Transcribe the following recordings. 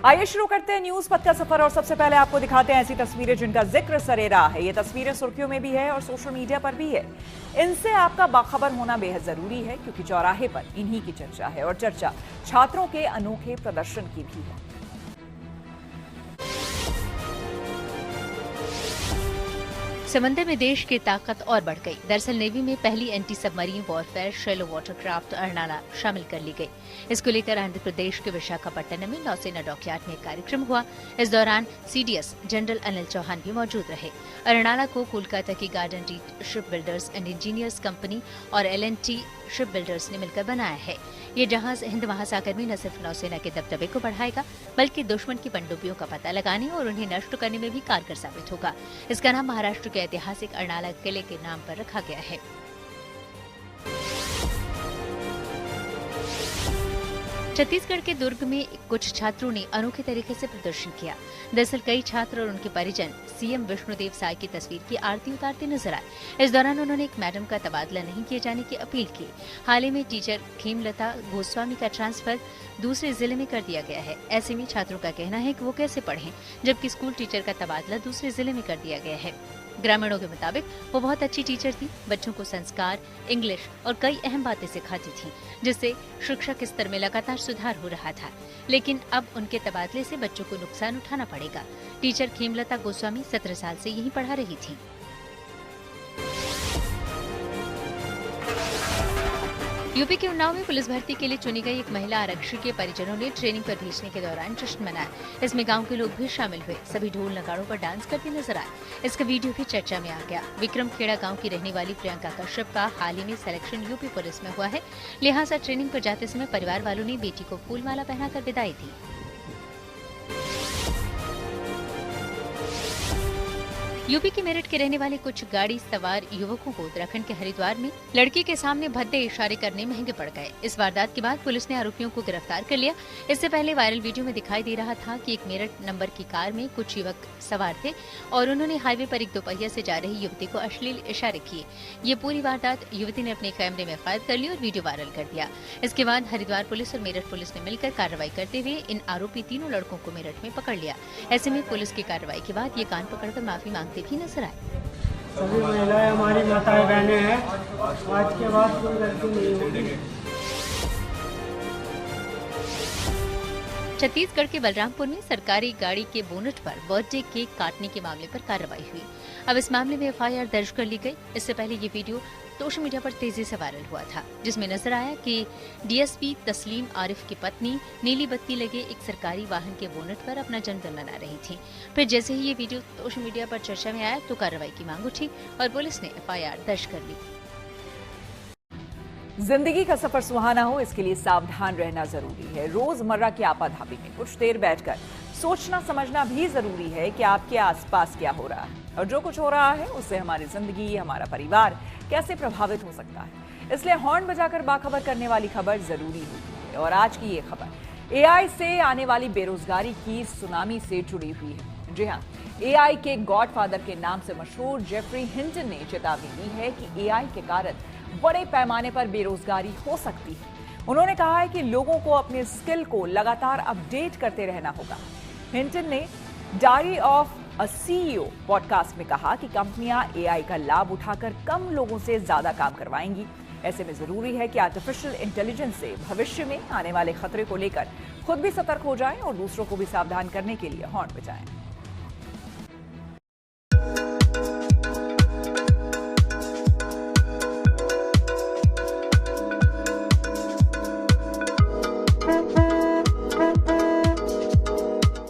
आइए शुरू करते हैं न्यूज पथ का सफर और सबसे पहले आपको दिखाते हैं ऐसी तस्वीरें जिनका जिक्र सरेराह है। ये तस्वीरें सुर्खियों में भी है और सोशल मीडिया पर भी है। इनसे आपका बाखबर होना बेहद जरूरी है क्योंकि चौराहे पर इन्हीं की चर्चा है और चर्चा छात्रों के अनोखे प्रदर्शन की भी है। समंदर में देश की ताकत और बढ़ गई। दरअसल नेवी में पहली anti submarine warfare shallow watercraft Arnala शामिल कर ली गई। इसको लेकर आंध्र प्रदेश के विशाखापट्टनम में नौसेना डॉकयार्ड में एक कार्यक्रम हुआ। इस दौरान सीडीएस जनरल अनिल चौहान भी मौजूद रहे। अरनाला को कोलकाता की garden read ship builders and engineers company और L&T शिप बिल्डर्स ने मिलकर बनाया है। ये जहाज हिंद महासागर में न सिर्फ नौसेना के दबदबे को बढ़ाएगा बल्कि दुश्मन की पनडुब्बियों का पता लगाने और उन्हें नष्ट करने में भी कारगर साबित होगा। इसका नाम महाराष्ट्र के ऐतिहासिक अरनाला किले के नाम पर रखा गया है। छत्तीसगढ़ के दुर्ग में कुछ छात्रों ने अनोखे तरीके से प्रदर्शन किया। दरअसल कई छात्र और उनके परिजन सीएम विष्णुदेव साय की तस्वीर की आरती उतारते नजर आए। इस दौरान उन्होंने एक मैडम का तबादला नहीं किए जाने की अपील की। हाल ही में टीचर खेमलता गोस्वामी का ट्रांसफर दूसरे जिले में कर दिया गया है। ऐसे में छात्रों का कहना है कि वो कैसे पढ़ें जबकि स्कूल टीचर का तबादला दूसरे जिले में कर दिया गया है। ग्रामीणों के मुताबिक वो बहुत अच्छी टीचर थी, बच्चों को संस्कार, इंग्लिश और कई अहम बातें सिखाती थी जिससे शिक्षा के स्तर में लगातार सुधार हो रहा था। लेकिन अब उनके तबादले से बच्चों को नुकसान उठाना पड़ेगा। टीचर खेमलता गोस्वामी 17 साल से यहीं पढ़ा रही थी। यूपी के उन्नाव में पुलिस भर्ती के लिए चुनी गई एक महिला आरक्षी के परिजनों ने ट्रेनिंग पर भेजने के दौरान जश्न मनाया। इसमें गांव के लोग भी शामिल हुए। सभी ढोल नगाड़ों पर डांस करते नजर आए। इसका वीडियो भी चर्चा में आ गया। विक्रमखेड़ा गांव की रहने वाली प्रियंका कश्यप का हाल ही में सिलेक्शन यूपी पुलिस में हुआ है। लिहाजा ट्रेनिंग पर जाते समय परिवार वालों ने बेटी को फूलमाला पहनाकर विदाई दी। यूपी के मेरठ के रहने वाले कुछ गाड़ी सवार युवकों को उत्तराखंड के हरिद्वार में लड़की के सामने भद्दे इशारे करने महंगे पड़ गए। इस वारदात के बाद पुलिस ने आरोपियों को गिरफ्तार कर लिया। इससे पहले वायरल वीडियो में दिखाई दे रहा था कि एक मेरठ नंबर की कार में कुछ युवक सवार थे और उन्होंने हाईवे पर एक दोपहिया से जा रही युवती को अश्लील इशारे किए। ये पूरी वारदात युवती ने अपने कैमरे में कैद कर ली और वीडियो वायरल कर दिया। इसके बाद हरिद्वार पुलिस और मेरठ पुलिस ने मिलकर कार्रवाई करते हुए इन आरोपी तीनों लड़कों को मेरठ में पकड़ लिया। ऐसे में पुलिस की कार्रवाई के बाद ये कान पकड़कर माफी मांगते भी नजर आए। सभी महिलाएं हमारी माताएं बहनें हैं। आज के बाद कोई गलती नहीं होगी। छत्तीसगढ़ के बलरामपुर में सरकारी गाड़ी के बोनट पर बर्थडे केक काटने के मामले पर कार्रवाई हुई। अब इस मामले में एफआईआर दर्ज कर ली गई। इससे पहले ये वीडियो सोशल मीडिया पर तेजी से वायरल हुआ था जिसमें नजर आया कि डीएसपी तस्लीम आरिफ की पत्नी नीली बत्ती लगे एक सरकारी वाहन के बोनट पर अपना जन्मदिन मना रही थी। फिर जैसे ही ये वीडियो सोशल मीडिया पर चर्चा में आया तो कार्रवाई की मांग उठी और पुलिस ने एफआईआर दर्ज कर ली। जिंदगी का सफर सुहाना हो इसके लिए सावधान रहना जरूरी है। रोजमर्रा की आपाधापी में कुछ देर बैठकर सोचना समझना भी जरूरी है कि आपके आसपास क्या हो रहा है और जो कुछ हो रहा है उससे हमारी जिंदगी, हमारा परिवार कैसे प्रभावित हो सकता है। इसलिए हॉर्न बजाकर बाखबर करने वाली खबर जरूरी होती है। और आज की ये खबर एआई से आने वाली बेरोजगारी की सुनामी से जुड़ी हुई है। जी हाँ, एआई के गॉडफादर के नाम से मशहूर जेफरी हिंटन ने चेतावनी दी है कि एआई के कारण बड़े पैमाने पर बेरोजगारी हो सकती है। उन्होंने कहा है कि लोगों को अपने स्किल को लगातार अपडेट करते रहना होगा। हिंटन ने diary of a CEO podcast में कहा कि कंपनियां एआई का लाभ उठाकर कम लोगों से ज्यादा काम करवाएंगी। ऐसे में जरूरी है कि आर्टिफिशियल इंटेलिजेंस से भविष्य में आने वाले खतरे को लेकर खुद भी सतर्क हो जाएं और दूसरों को भी सावधान करने के लिए हॉर्न बजाएं।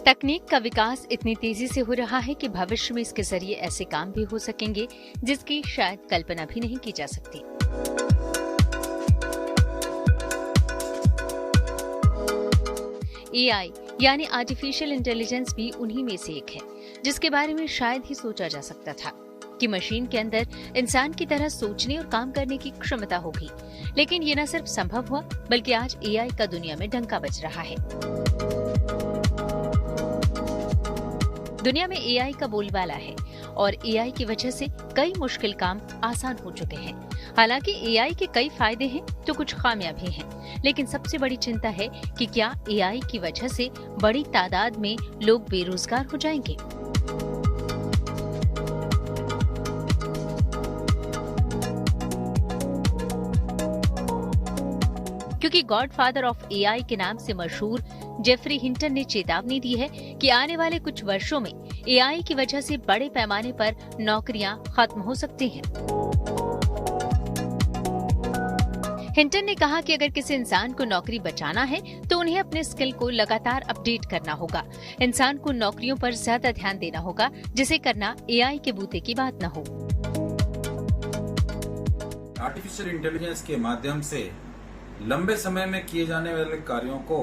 तकनीक का विकास इतनी तेजी से हो रहा है कि भविष्य में इसके जरिए ऐसे काम भी हो सकेंगे जिसकी शायद कल्पना भी नहीं की जा सकती। एआई यानी आर्टिफिशियल इंटेलिजेंस भी उन्हीं में से एक है जिसके बारे में शायद ही सोचा जा सकता था कि मशीन के अंदर इंसान की तरह सोचने और काम करने की क्षमता होगी। लेकिन ये न सिर्फ संभव हुआ बल्कि आज एआई का दुनिया में डंका बज रहा है। दुनिया में एआई का बोलबाला है और एआई की वजह से कई मुश्किल काम आसान हो चुके हैं। हालांकि एआई के कई फायदे हैं तो कुछ खामियां भी हैं, लेकिन सबसे बड़ी चिंता है कि क्या एआई की वजह से बड़ी तादाद में लोग बेरोजगार हो जाएंगे। क्योंकि गॉडफादर ऑफ एआई के नाम से मशहूर जेफरी हिंटन ने चेतावनी दी है कि आने वाले कुछ वर्षों में एआई की वजह से बड़े पैमाने पर नौकरियां खत्म हो सकती हैं। हिंटन ने कहा कि अगर किसी इंसान को नौकरी बचाना है तो उन्हें अपने स्किल को लगातार अपडेट करना होगा। इंसान को नौकरियों पर ज्यादा ध्यान देना होगा, जिसे करना एआई के बूते की बात न हो। आर्टिफिशियल इंटेलिजेंस के माध्यम से लंबे समय में किए जाने वाले कार्यों को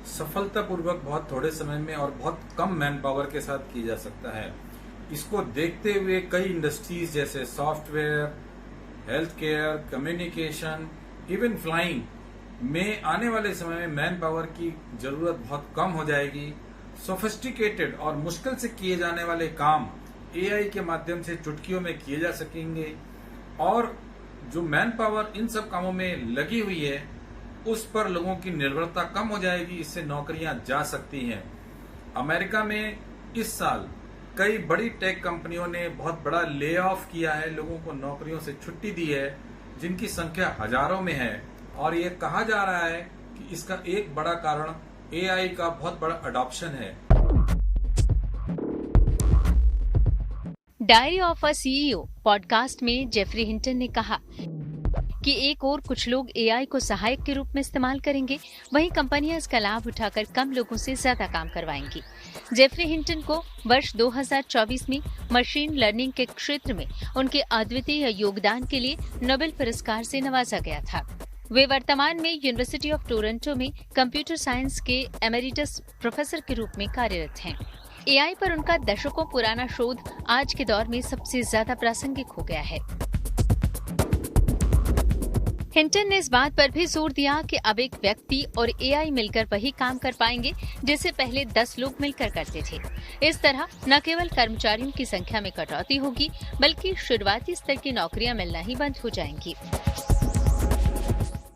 सफलतापूर्वक बहुत थोड़े समय में और बहुत कम मैन पावर के साथ किया जा सकता है। इसको देखते हुए कई इंडस्ट्रीज जैसे software, health care, communication, even flying में आने वाले समय में मैन पावर की जरूरत बहुत कम हो जाएगी। सोफिस्टिकेटेड और मुश्किल से किए जाने वाले काम एआई के माध्यम से चुटकियों में किए जा सकेंगे और जो मैन पावर इन सब कामों में लगी हुई है उस पर लोगों की निर्भरता कम हो जाएगी। इससे नौकरियां जा सकती हैं। अमेरिका में इस साल कई बड़ी टेक कंपनियों ने बहुत बड़ा ले ऑफ किया है, लोगों को नौकरियों से छुट्टी दी है, जिनकी संख्या हजारों में है। और ये कहा जा रहा है कि इसका एक बड़ा कारण एआई का बहुत बड़ा अडॉप्शन है। Diary of a CEO podcast में जेफरी हिंटन ने कहा कि एक और कुछ लोग एआई को सहायक के रूप में इस्तेमाल करेंगे, वहीं कंपनियां इसका लाभ उठाकर कम लोगों से ज्यादा काम करवाएंगी। जेफरी हिंटन को वर्ष 2024 में मशीन लर्निंग के क्षेत्र में उनके अद्वितीय योगदान के लिए नोबेल पुरस्कार से नवाजा गया था। वे वर्तमान में यूनिवर्सिटी ऑफ टोरंटो में कंप्यूटर साइंस के एमेरिटस प्रोफेसर के रूप में कार्यरत हैं। एआई पर उनका दशकों पुराना शोध आज के दौर में सबसे ज्यादा प्रासंगिक हो गया है। हिंटन ने इस बात पर भी जोर दिया कि अब एक व्यक्ति और एआई मिलकर वही काम कर पाएंगे जिसे पहले 10 लोग मिलकर करते थे। इस तरह न केवल कर्मचारियों की संख्या में कटौती होगी, बल्कि शुरुआती स्तर की नौकरियां मिलना ही बंद हो जाएंगी।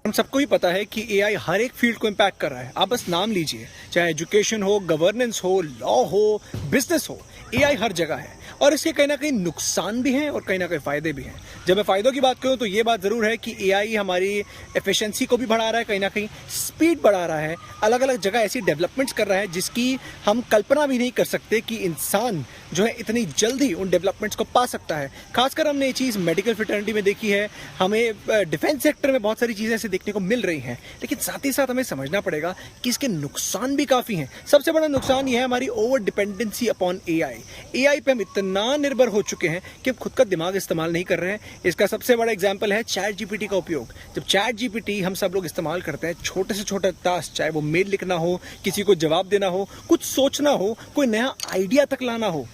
हम सबको ही पता है कि एआई हर एक फील्ड को इम्पैक्ट कर रहा है। आप बस नाम लीजिए, चाहे एजुकेशन हो, गवर्नेंस हो, लॉ हो, बिजनेस हो, एआई हर जगह है। और इसके कहीं ना कहीं नुकसान भी हैं और कहीं ना कहीं फायदे भी हैं। जब मैं फायदों की बात करूं तो ये बात जरूर है कि एआई हमारी एफिशिएंसी को भी बढ़ा रहा है, कहीं ना कहीं स्पीड बढ़ा रहा है, अलग अलग जगह ऐसी डेवलपमेंट्स कर रहा है जिसकी हम कल्पना भी नहीं कर सकते कि इंसान जो है इतनी जल्दी उन डेवलपमेंट्स को पा सकता है। खासकर हमने ये चीज़ मेडिकल फ्रेटर्निटी में देखी है, हमें डिफेंस सेक्टर में बहुत सारी चीज़ें ऐसे देखने को मिल रही हैं। लेकिन साथ ही साथ हमें समझना पड़ेगा कि इसके नुकसान भी काफ़ी हैं। सबसे बड़ा नुकसान ये है हमारी over dependency upon AI. AI पे हम इतना निर्भर हो चुके हैं कि हम खुद का दिमाग इस्तेमाल नहीं कर रहे हैं। इसका सबसे बड़ा एग्जाम्पल है चैट जीपीटी का उपयोग। जब चैट जीपीटी हम सब लोग इस्तेमाल करते हैं, छोटे से छोटा टास्क, चाहे वो मेल लिखना हो, किसी को जवाब देना हो, कुछ सोचना हो, कोई नया आइडिया तक लाना हो।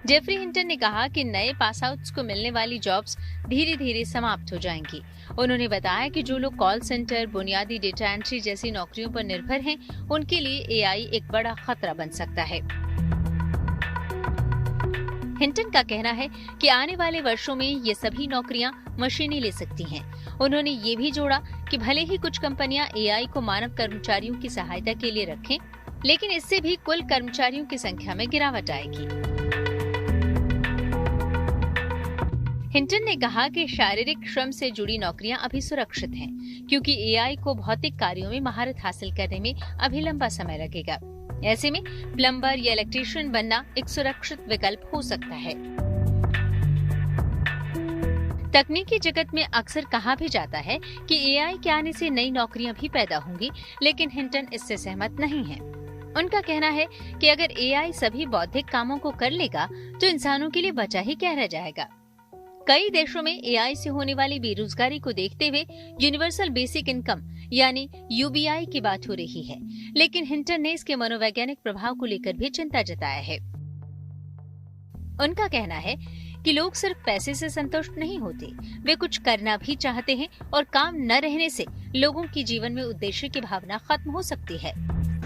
जेफरी हिंटन ने कहा कि नए पास आउट्स को मिलने वाली जॉब्स धीरे धीरे समाप्त हो जाएंगी। उन्होंने बताया कि जो लोग कॉल सेंटर, बुनियादी डेटा एंट्री जैसी नौकरियों पर निर्भर हैं, उनके लिए एआई एक बड़ा खतरा बन सकता है। हिंटन का कहना है कि आने वाले वर्षों में ये सभी नौकरियां मशीनें ले सकती हैं। उन्होंने ये भी जोड़ा कि भले ही कुछ कंपनियां एआई को मानव कर्मचारियों की सहायता के लिए रखें, लेकिन इससे भी कुल कर्मचारियों की संख्या में गिरावट आएगी। हिंटन ने कहा कि शारीरिक श्रम से जुड़ी नौकरियां अभी सुरक्षित हैं, क्योंकि एआई को भौतिक कार्यों में महारत हासिल करने में अभी लंबा समय लगेगा। ऐसे में प्लम्बर या इलेक्ट्रीशियन बनना एक सुरक्षित विकल्प हो सकता है। तकनीकी जगत में अक्सर कहा भी जाता है कि एआई के आने से नई नौकरियां भी पैदा होंगी, लेकिन हिंटन इससे सहमत नहीं है। उनका कहना है कि अगर एआई सभी बौद्धिक कामों को कर लेगा तो इंसानों के लिए बचा ही क्या रह जाएगा। कई देशों में एआई से होने वाली बेरोजगारी को देखते हुए यूनिवर्सल बेसिक इनकम यानी यूबीआई की बात हो रही है, लेकिन हिंटन ने इसके मनोवैज्ञानिक प्रभाव को लेकर भी चिंता जताया है। उनका कहना है कि लोग सिर्फ पैसे से संतुष्ट नहीं होते, वे कुछ करना भी चाहते हैं और काम न रहने से लोगों की जीवन में उद्देश्य की भावना खत्म हो सकती है।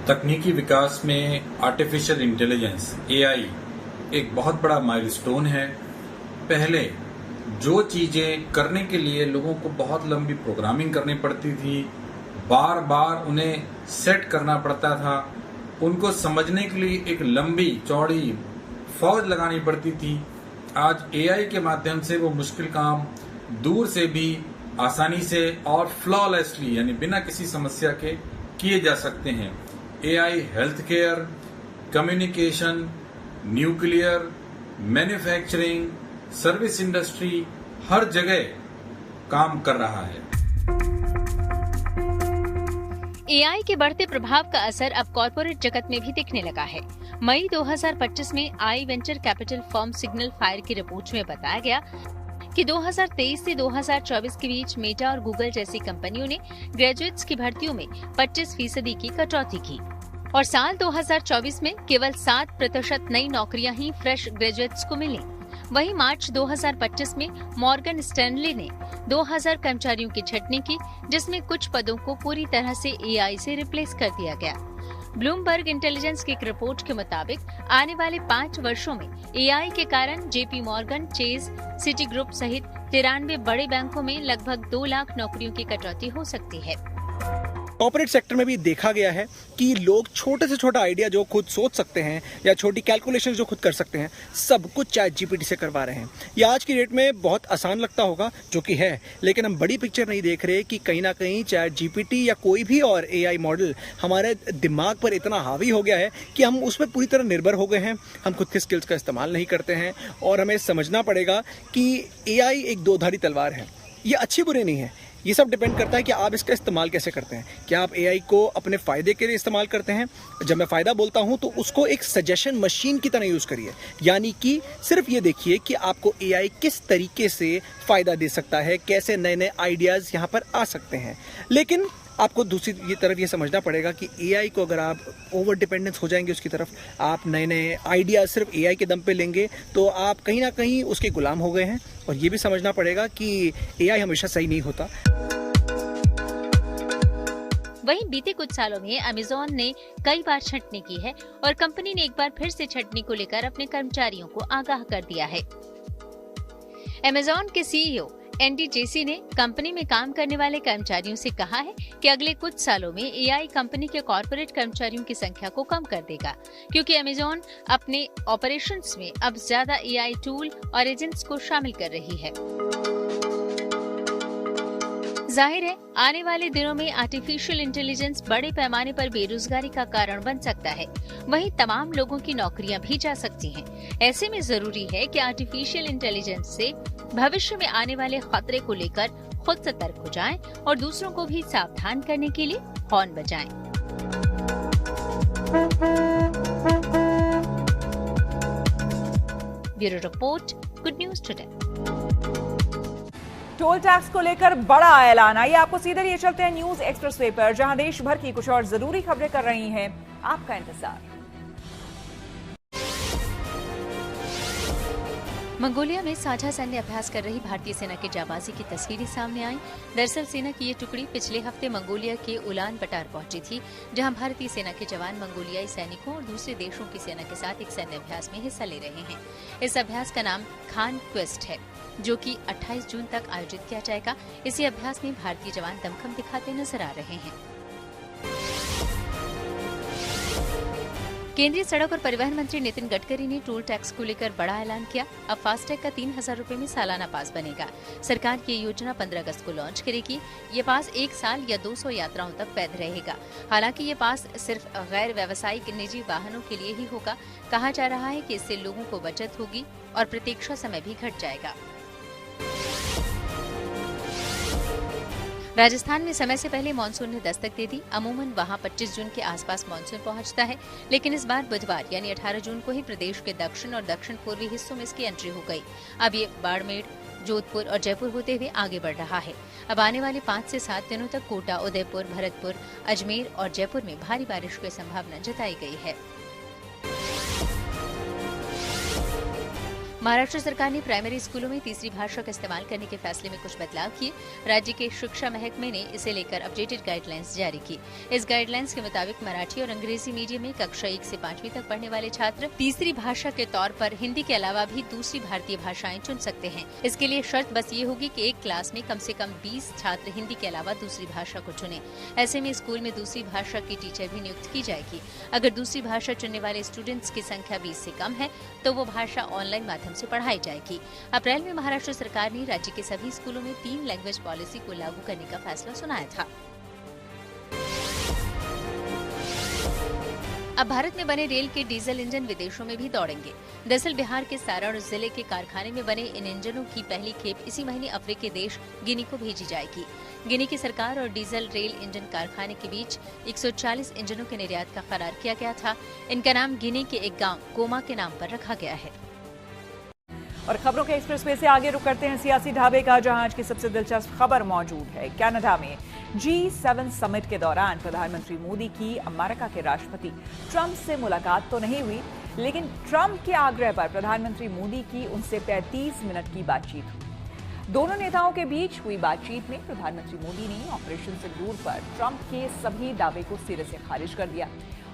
तकनीकी विकास में आर्टिफिशियल इंटेलिजेंस एआई एक बहुत बड़ा माइलस्टोन है पहले जो चीजें करने के लिए लोगों को बहुत लंबी प्रोग्रामिंग करनी पड़ती थी, बार बार उन्हें सेट करना पड़ता था, उनको समझने के लिए एक लंबी चौड़ी फौज लगानी पड़ती थी, आज एआई के माध्यम से वो मुश्किल काम दूर से भी आसानी से और फ्लॉलेसली यानी बिना किसी समस्या के किए जा सकते हैं। AI health care, communication, nuclear, manufacturing, service industry, हर जगह काम कर रहा है। एआई के बढ़ते प्रभाव का असर अब कॉर्पोरेट जगत में भी दिखने लगा है। मई 2025 में आई venture capital firm SignalFire की रिपोर्ट में बताया गया कि 2023 से 2024 के बीच मेटा और गूगल जैसी कंपनियों ने ग्रेजुएट्स की भर्तियों में 25% की कटौती की और साल 2024 में केवल 7% नई नौकरियां ही फ्रेश ग्रेजुएट्स को मिली। वहीं मार्च 2025 में मॉर्गन स्टैनली ने 2000 कर्मचारियों की छंटनी की, जिसमें कुछ पदों को पूरी तरह से एआई से रिप्लेस कर दिया गया। ब्लूमबर्ग इंटेलिजेंस की एक रिपोर्ट के मुताबिक आने वाले 5 वर्षों में एआई के कारण JP Morgan, chase, city group सहित 93 बड़े बैंकों में लगभग 2 लाख नौकरियों की कटौती हो सकती है। कॉर्पोरेट सेक्टर में भी देखा गया है कि लोग छोटे से छोटा आइडिया जो खुद सोच सकते हैं या छोटी कैलकुलेशन जो खुद कर सकते हैं, सब कुछ चैट जीपीटी से करवा रहे हैं। यह आज की डेट में बहुत आसान लगता होगा, जो कि है, लेकिन हम बड़ी पिक्चर नहीं देख रहे कि कहीं ना कहीं चैट जीपीटी या कोई भी और एआई मॉडल हमारे दिमाग पर इतना हावी हो गया है कि हम उस पर पूरी तरह निर्भर हो गए हैं। हम खुद के स्किल्स का इस्तेमाल नहीं करते हैं और हमें समझना पड़ेगा कि एआई एक दोधारी तलवार है। ये अच्छी बुरी नहीं है, ये सब डिपेंड करता है कि आप इसका इस्तेमाल कैसे करते हैं। क्या आप एआई को अपने फ़ायदे के लिए इस्तेमाल करते हैं? जब मैं फ़ायदा बोलता हूं तो उसको एक सजेशन मशीन की तरह यूज़ करिए, यानी कि सिर्फ ये देखिए कि आपको एआई किस तरीके से फ़ायदा दे सकता है, कैसे नए नए आइडियाज़ यहाँ पर आ सकते हैं। लेकिन आपको दूसरी ये तरफ ये समझना पड़ेगा कि एआई को अगर आप ओवर डिपेंडेंस हो जाएंगे उसकी तरफ, आप नए नए आइडियाज सिर्फ एआई के दम पे लेंगे तो आप कहीं ना कहीं उसके गुलाम हो गए हैं। और ये भी समझना पड़ेगा कि एआई हमेशा सही नहीं होता। वहीं बीते कुछ सालों में अमेज़न ने कई बार छंटनी की है और कंपनी ने एक बार फिर से छंटनी को लेकर अपने कर्मचारियों को आगाह कर दिया है। अमेज़न के सीईओ एंडी जेसी ने कंपनी में काम करने वाले कर्मचारियों से कहा है कि अगले कुछ सालों में एआई कंपनी के कॉर्पोरेट कर्मचारियों की संख्या को कम कर देगा, क्योंकि अमेज़न अपने ऑपरेशंस में अब ज्यादा एआई टूल और एजेंट्स को शामिल कर रही है। जाहिर है आने वाले दिनों में आर्टिफिशियल इंटेलिजेंस बड़े पैमाने पर बेरोजगारी का कारण बन सकता है। वहीं तमाम लोगों की नौकरियां भी जा सकती हैं। ऐसे में जरूरी है कि आर्टिफिशियल इंटेलिजेंस से भविष्य में आने वाले खतरे को लेकर खुद सतर्क हो जाएं और दूसरों को भी सावधान करने के लिए हॉर्न बजाएं। Bureau report, good news today. Toll tax को लेकर बड़ा ऐलान। आइए आपको सीधे लिए चलते हैं न्यूज एक्सप्रेसवे पर, जहां देश भर की कुछ और जरूरी खबरें कर रही हैं आपका इंतजार। मंगोलिया में साझा सैन्य अभ्यास कर रही भारतीय सेना की जाबाजी की तस्वीरें सामने आई। दरअसल सेना की ये टुकड़ी पिछले हफ्ते मंगोलिया के उलान बटार पहुंची थी, जहां भारतीय सेना के जवान मंगोलियाई सैनिकों और दूसरे देशों की सेना के साथ एक सैन्य अभ्यास में हिस्सा ले रहे हैं। इस अभ्यास का नाम खान क्वेस्ट है, जो कि 28 जून तक आयोजित किया जाएगा। इसी अभ्यास में भारतीय जवान दमखम दिखाते नजर आ रहे हैं। केंद्रीय सड़क और परिवहन मंत्री नितिन गडकरी ने टोल टैक्स को लेकर बड़ा ऐलान किया। अब फास्टैग का 3000 रुपए में सालाना पास बनेगा। सरकार की योजना 15 अगस्त को लॉन्च करेगी। ये पास 1 साल या 200 यात्राओं तक वैध रहेगा। हालांकि ये पास सिर्फ गैर व्यावसायिक निजी वाहनों के लिए ही होगा। कहा जा रहा है कि इससे लोगों को बचत होगी और प्रतीक्षा समय भी घट जाएगा। राजस्थान में समय से पहले मानसून ने दस्तक दे दी। अमूमन वहां 25 जून के आसपास मानसून पहुंचता है, लेकिन इस बार बुधवार यानी 18 जून को ही प्रदेश के दक्षिण और दक्षिण पूर्वी हिस्सों में इसकी एंट्री हो गई। अब ये बाड़मेर, जोधपुर और जयपुर होते हुए आगे बढ़ रहा है। अब आने वाले 5 से 7 दिनों तक कोटा, उदयपुर, भरतपुर, अजमेर और जयपुर में भारी बारिश की संभावना जताई गई है। महाराष्ट्र सरकार ने प्राइमरी स्कूलों में तीसरी भाषा का इस्तेमाल करने के फैसले में कुछ बदलाव किए। राज्य के शिक्षा महकमे ने इसे लेकर अपडेटेड गाइडलाइंस जारी की। इस गाइडलाइंस के मुताबिक मराठी और अंग्रेजी मीडियम में कक्षा 1 से 5वीं तक पढ़ने वाले छात्र तीसरी भाषा के तौर पर हिंदी के अलावा भी दूसरी भारतीय भाषाएं चुन सकते हैं। इसके लिए शर्त बस ये होगी कि एक क्लास में कम से कम 20 छात्र हिंदी के अलावा दूसरी भाषा को चुने। ऐसे में स्कूल में दूसरी भाषा की टीचर भी नियुक्त की जाएगी। अगर दूसरी भाषा चुनने वाले स्टूडेंट्स की संख्या 20 से कम है तो वो भाषा ऑनलाइन माध्यम से पढ़ाई जाएगी। अप्रैल में महाराष्ट्र सरकार ने राज्य के सभी स्कूलों में 3 लैंग्वेज पॉलिसी को लागू करने का फैसला सुनाया था। अब भारत में बने रेल के डीजल इंजन विदेशों में भी दौड़ेंगे। दरअसल बिहार के सारण जिले के कारखाने में बने इन इंजनों की पहली खेप इसी महीने अफ्रीकी देश गिनी को भेजी जाएगी। गिनी की सरकार और डीजल रेल इंजन कारखाने के बीच 140 इंजनों के निर्यात का करार किया गया था। इनका नाम गिनी के एक गांव गोमा के नाम पर रखा गया है। और खबरों के एक्सप्रेसवे से आगे रुक करते हैं सियासी ढाबे का, जहां आज की सबसे दिलचस्प खबर मौजूद है। कनाडा में G7 समिट के दौरान प्रधानमंत्री मोदी की अमेरिका के राष्ट्रपति ट्रंप से मुलाकात तो नहीं हुई, लेकिन ट्रंप के आग्रह पर प्रधानमंत्री मोदी की उनसे 35 मिनट की बातचीत हुई। दोनों नेताओं के बीच हुई बातचीत में प्रधानमंत्री मोदी ने ऑपरेशन सिंदूर पर ट्रंप के सभी दावे को सिरे से खारिज कर दिया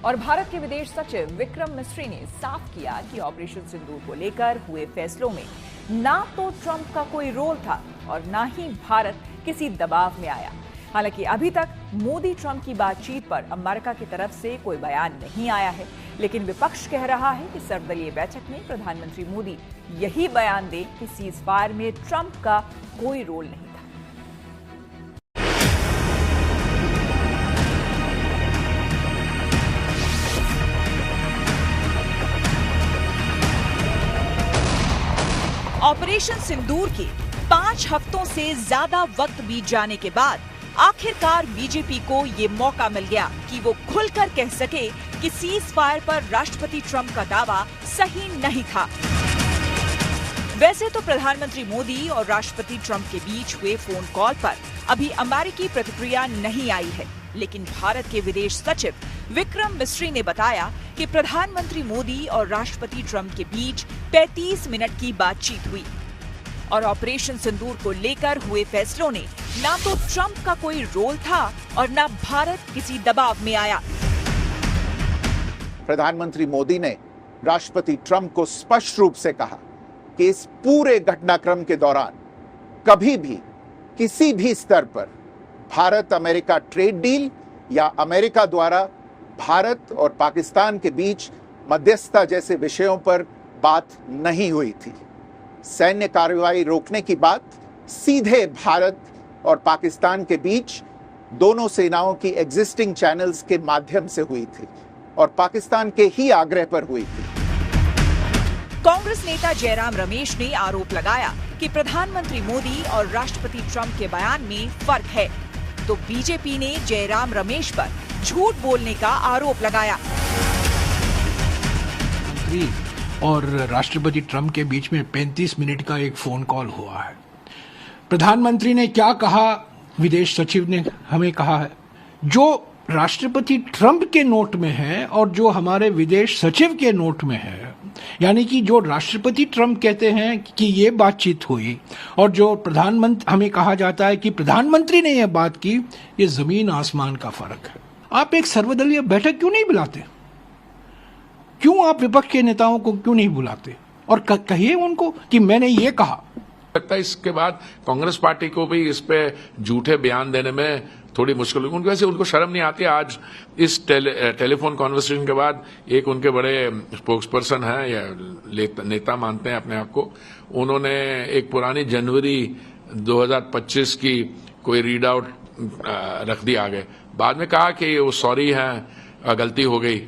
और भारत के विदेश सचिव विक्रम मिस्री ने साफ किया कि ऑपरेशन सिंदूर को लेकर हुए फैसलों में ना तो ट्रंप का कोई रोल था और ना ही भारत किसी दबाव में आया। हालांकि अभी तक मोदी ट्रंप की बातचीत पर अमेरिका की तरफ से कोई बयान नहीं आया है, लेकिन विपक्ष कह रहा है कि सर्वदलीय बैठक में प्रधानमंत्री मोदी यही बयान दें कि सीजफायर में ट्रंप का कोई रोल नहीं था। ऑपरेशन सिंदूर के 5 हफ्तों से ज्यादा वक्त बीत जाने के बाद आखिरकार बीजेपी को ये मौका मिल गया कि वो खुलकर कह सके कि सीज फायर पर राष्ट्रपति ट्रंप का दावा सही नहीं था। वैसे तो प्रधानमंत्री मोदी और राष्ट्रपति ट्रंप के बीच हुए फोन कॉल पर अभी अमेरिकी प्रतिक्रिया नहीं आई है, लेकिन भारत के विदेश सचिव विक्रम मिस्री ने बताया कि प्रधानमंत्री मोदी और राष्ट्रपति ट्रंप के बीच 35 मिनट की बातचीत हुई और ऑपरेशन सिंदूर को लेकर हुए फैसलों ने ना तो ट्रंप का कोई रोल था और ना भारत किसी दबाव में आया। प्रधानमंत्री मोदी ने राष्ट्रपति ट्रंप को स्पष्ट रूप से कहा कि इस पूरे घटनाक्रम के दौरान कभी भी किसी भी स्तर पर भारत अमेरिका ट्रेड डील या अमेरिका द्वारा भारत और पाकिस्तान के बीच मध्यस्थता जैसे विषयों पर बात नहीं हुई थी। सैन्य कार्रवाई रोकने की बात सीधे भारत और पाकिस्तान के बीच दोनों सेनाओं की एग्जिस्टिंग चैनल्स के माध्यम से हुई थी और पाकिस्तान के ही आग्रह पर हुई थी। कांग्रेस नेता जयराम रमेश ने आरोप लगाया कि प्रधानमंत्री मोदी और राष्ट्रपति ट्रंप के बयान में फर्क है, तो बीजेपी ने जयराम रमेश पर झूठ बोलने का आरोप लगाया। और राष्ट्रपति ट्रंप के बीच में 35 मिनट का एक फोन कॉल हुआ है। प्रधानमंत्री ने क्या कहा, विदेश सचिव ने हमें कहा है, जो राष्ट्रपति ट्रंप के नोट में है और जो हमारे विदेश सचिव के नोट में है, यानी कि जो राष्ट्रपति ट्रंप कहते हैं कि ये बातचीत हुई और जो प्रधानमंत्री हमें कहा जाता है कि प्रधानमंत्री ने यह बात की, ये जमीन आसमान का फर्क है। आप एक सर्वदलीय बैठक क्यों नहीं बुलाते? क्यों आप विपक्ष के नेताओं को क्यों नहीं बुलाते और कहिए उनको कि मैंने ये कहा। लगता है इसके बाद कांग्रेस पार्टी को भी इस पे झूठे बयान देने में थोड़ी मुश्किल हुई। वैसे उनको शर्म नहीं आती। आज इस टेलीफोन कॉन्वर्सेशन के बाद एक उनके बड़े स्पोक्सपर्सन हैं या नेता मानते हैं अपने आप को, उन्होंने एक पुरानी जनवरी 2025 की कोई रीड आउट रख दी आगे, बाद में कहा कि वो सॉरी है, गलती हो गई।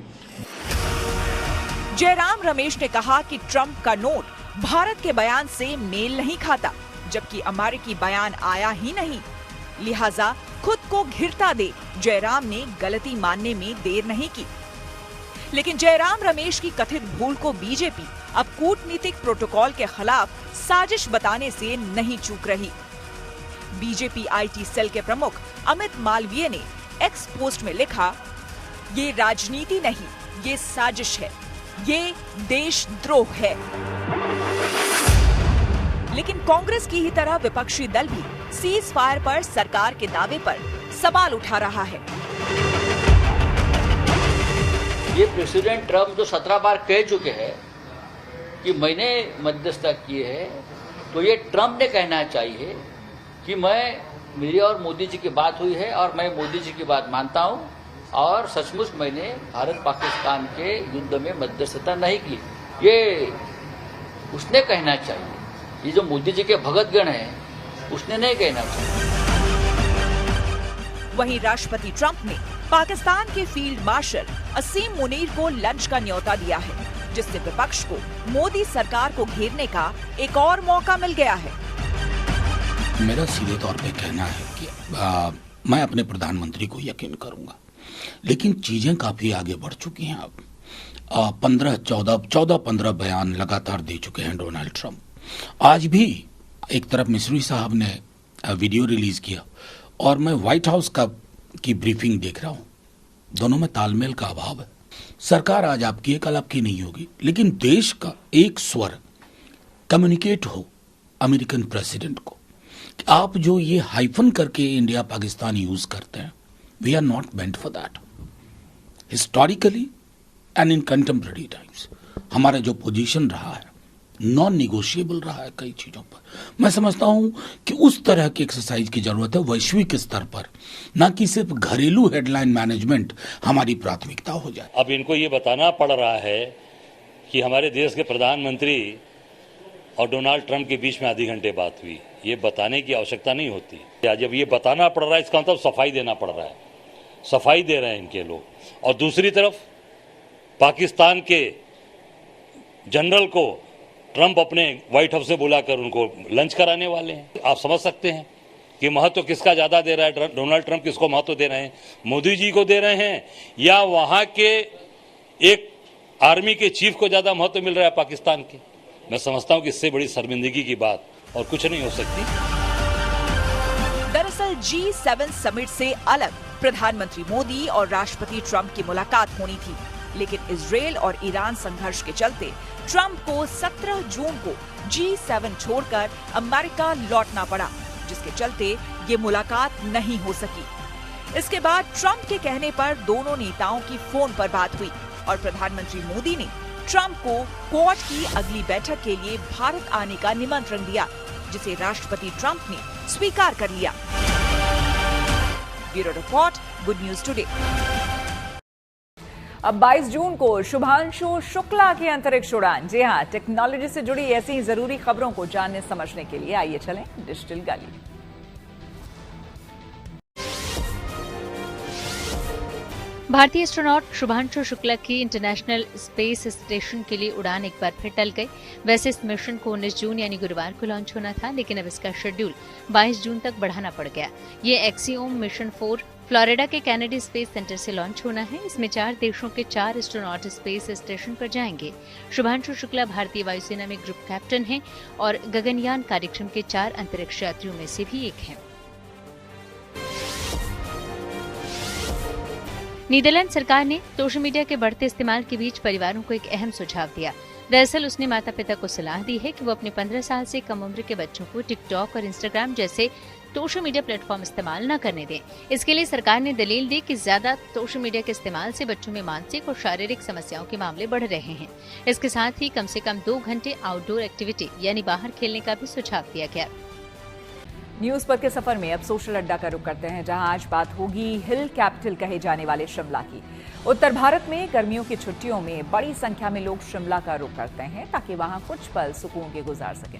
जयराम रमेश ने कहा कि ट्रंप का नोट भारत के बयान से मेल नहीं खाता, जबकि अमेरिकी बयान आया ही नहीं, लिहाजा खुद को घिरता दे जयराम ने गलती मानने में देर नहीं की। लेकिन जयराम रमेश की कथित भूल को बीजेपी अब कूटनीतिक प्रोटोकॉल के खिलाफ साजिश बताने से नहीं चूक रही। बीजेपी आईटी सेल के प्रमुख अमित मालवीय ने एक्स पोस्ट में लिखा, ये राजनीति नहीं, ये साजिश है, ये देशद्रोह है। लेकिन कांग्रेस की ही तरह विपक्षी दल भी सीज फायर पर सरकार के दावे पर सवाल उठा रहा है। ये प्रेसिडेंट ट्रम्प जो 17 बार कह चुके हैं कि मैंने मध्यस्थता की है, तो ये ट्रम्प ने कहना चाहिए कि मेरी और मोदी जी की बात हुई है और मैं मोदी जी की बात मानता हूं और सचमुच मैंने भारत पाकिस्तान के युद्ध में मध्यस्थता नहीं की, ये उसने कहना चाहिए। ये जो मोदी जी के भगतगण हैं उसने नहीं कहना चाहिए। वहीं राष्ट्रपति ट्रंप ने पाकिस्तान के फील्ड मार्शल असीम मुनीर को लंच का न्योता दिया है, जिससे विपक्ष को मोदी सरकार को घेरने का एक और मौका मिल गया है। मेरा सीधे तौर पे कहना है कि मैं अपने प्रधानमंत्री को यकीन करूंगा, लेकिन चीजें काफी आगे बढ़ चुकी हैं। अब 14-15 बयान लगातार दे चुके हैं डोनाल्ड ट्रंप। आज भी एक तरफ मिस्री साहब ने वीडियो रिलीज किया और मैं व्हाइट हाउस की ब्रीफिंग देख रहा हूं। दोनों में तालमेल का अभाव है। सरकार आज आपकी है, कल आपकी नहीं होगी, लेकिन देश का एक स्वर कम्युनिकेट हो अमेरिकन प्रेसिडेंट को कि आप जो ये हाइफन करके इंडिया पाकिस्तान यूज करते हैं, we are not meant for that. Historically and in contemporary times हमारा जो पोजीशन रहा है नॉन निगोशिएबल रहा है कई चीजों पर। मैं समझता हूं कि उस तरह की एक्सरसाइज की जरूरत है वैश्विक स्तर पर, न कि सिर्फ घरेलू हेडलाइन मैनेजमेंट हमारी प्राथमिकता हो जाए। अब इनको ये बताना पड़ रहा है कि हमारे देश के प्रधानमंत्री और डोनाल्ड ट्रंप के बीच में आधे घंटे बात हुई। ये बताने की आवश्यकता नहीं होती। जब ये बताना पड़ रहा है इसका मतलब सफाई देना पड़ रहा है, सफाई दे रहे हैं इनके लोग। और दूसरी तरफ पाकिस्तान के जनरल को ट्रंप अपने व्हाइट हाउस से बुलाकर उनको लंच कराने वाले हैं। आप समझ सकते हैं कि महत्व किसका ज्यादा दे रहा है। डोनाल्ड ट्रंप किसको महत्व दे रहे हैं, मोदी जी को दे रहे हैं या वहां के एक आर्मी के चीफ को ज्यादा महत्व मिल रहा है पाकिस्तान के। मैं समझता हूं कि इससे बड़ी शर्मिंदगी की बात और कुछ नहीं हो सकती। दरअसल G7 समिट से अलग प्रधानमंत्री मोदी और राष्ट्रपति ट्रंप की मुलाकात होनी थी, लेकिन इजरायल और ईरान संघर्ष के चलते ट्रंप को 17 जून को G7 छोड़कर अमेरिका लौटना पड़ा, जिसके चलते ये मुलाकात नहीं हो सकी। इसके बाद ट्रंप के कहने पर दोनों नेताओं की फोन पर बात हुई और प्रधानमंत्री मोदी ने ट्रंप को क्वाड की अगली बैठक के लिए भारत आने का निमंत्रण दिया, जिसे राष्ट्रपति ट्रंप ने स्वीकार कर लिया। Bureau report, good news today. अब 22 जून को शुभांशु शुक्ला की अंतरिक्ष उड़ान। जी हां, टेक्नोलॉजी से जुड़ी ऐसी ही जरूरी खबरों को जानने समझने के लिए आइए चलें डिजिटल गली। भारतीय एस्ट्रोनॉट शुभांशु शुक्ला की इंटरनेशनल स्पेस स्टेशन के लिए उड़ान एक बार फिर टल गई। वैसे इस मिशन को 19 जून यानी गुरुवार को लॉन्च होना था, लेकिन अब इसका शेड्यूल 22 जून तक बढ़ाना पड़ गया। ये एक्सियोम मिशन 4 फ्लोरिडा के कैनेडी स्पेस सेंटर से लॉन्च होना है। इसमें 4 देशों के 4 एस्ट्रोनॉट स्पेस स्टेशन पर जाएंगे। शुभांशु शुक्ला भारतीय वायुसेना में ग्रुप कैप्टन हैं और गगनयान कार्यक्रम के 4 अंतरिक्ष यात्रियों में से भी एक हैं। नीदरलैंड सरकार ने सोशल मीडिया के बढ़ते इस्तेमाल के बीच परिवारों को एक अहम सुझाव दिया। दरअसल उसने माता पिता को सलाह दी है कि वो अपने 15 साल से कम उम्र के बच्चों को टिकटॉक और इंस्टाग्राम जैसे सोशल मीडिया प्लेटफॉर्म इस्तेमाल न करने दें। इसके लिए सरकार ने दलील दी कि ज्यादा सोशल मीडिया के इस्तेमाल से बच्चों में मानसिक और शारीरिक समस्याओं के मामले बढ़ रहे हैं। इसके साथ ही कम से कम 2 घंटे आउटडोर एक्टिविटी यानी बाहर खेलने का भी सुझाव दिया गया। न्यूज पर के सफर में अब सोशल अड्डा का रुख करते हैं, जहां आज बात होगी हिल कैपिटल कहे जाने वाले शिमला की। उत्तर भारत में गर्मियों की छुट्टियों में बड़ी संख्या में लोग शिमला का रुख करते हैं ताकि वहां कुछ पल सुकून के गुजार सकें।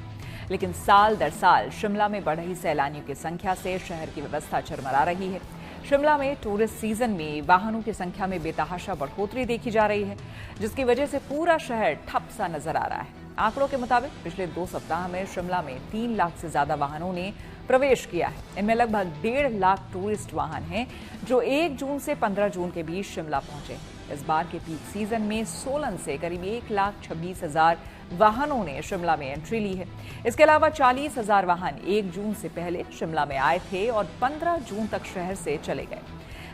लेकिन साल दर साल शिमला में बढ़ रही सैलानियों की संख्या से शहर की व्यवस्था चरमरा रही है। शिमला में टूरिस्ट सीजन में वाहनों की संख्या में बेतहाशा बढ़ोतरी देखी जा रही है, जिसकी वजह से पूरा शहर ठप सा नजर आ रहा है। आंकड़ों के मुताबिक पिछले 2 सप्ताह में शिमला में 3 लाख से ज्यादा वाहनों ने प्रवेश किया है। इनमें लगभग 1.5 लाख टूरिस्ट वाहन हैं जो 1 जून से 15 जून के बीच शिमला पहुंचे। इस बार के पीक सीजन में सोलन से करीब 1,26,000 वाहनों ने शिमला में एंट्री ली है। इसके अलावा 40,000 वाहन 1 जून से पहले शिमला में आए थे और 15 जून तक शहर से चले गए।